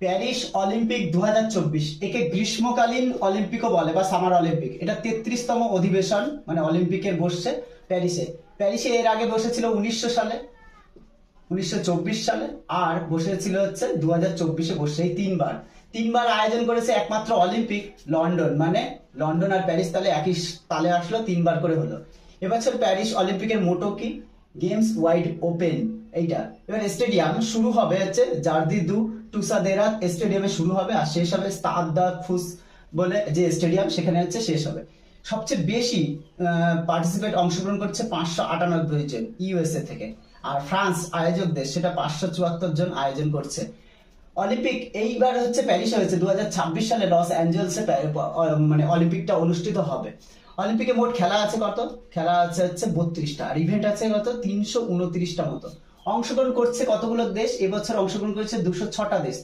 Paris Olympic 2024 একে গ্রীষ্মকালীন অলিম্পিকও বলে বা সামার অলিম্পিক। এটা 33তম অধিবেশন, মানে অলিম্পিকের বসছে প্যারিসে। প্যারিসে এর আগে বসেছিল 1900 সালে, 1924 সালে, আর বসেছিল হচ্ছে 2024-এ বসছে। এই তিনবার তিনবার আয়োজন করেছে একমাত্র অলিম্পিক লন্ডন, মানে লন্ডন আর প্যারিস তাহলে একই তালে আসলো, তিনবার করে হলো। এবছর প্যারিস অলিম্পিকের মোটো কি? Games wide open. এইটা এবার স্টেডিয়াম শুরু হবে হচ্ছে জার্দি দু টুসাদেরাত স্টেডিয়ামে শুরু হবে, আর শেষ হবে স্তাদ দা ফুস বলে যে স্টেডিয়াম, সেখানে হচ্ছে শেষ হবে। সবচেয়ে বেশি পার্টিসিপেট অংশগ্রহণ করছে 598 জন ইউএসএ থেকে, আর ফ্রান্স আয়োজক দেশ, সেটা 574 জন আয়োজন করছে। অলিম্পিক এইবার হচ্ছে প্যারিসে হয়েছে, 2026 সালে লস অ্যাঞ্জেলসে মানে অলিম্পিকটা অনুষ্ঠিত হবে। অলিম্পিকে মোট খেলা আছে কত? খেলা আছে হচ্ছে 32টা, আর ইভেন্ট আছে কত? 329টা মতো। অংশগ্রহণ করছে কতগুলো দেশ? এবছর অংশগ্রহণ করেছে 206টা দেশ।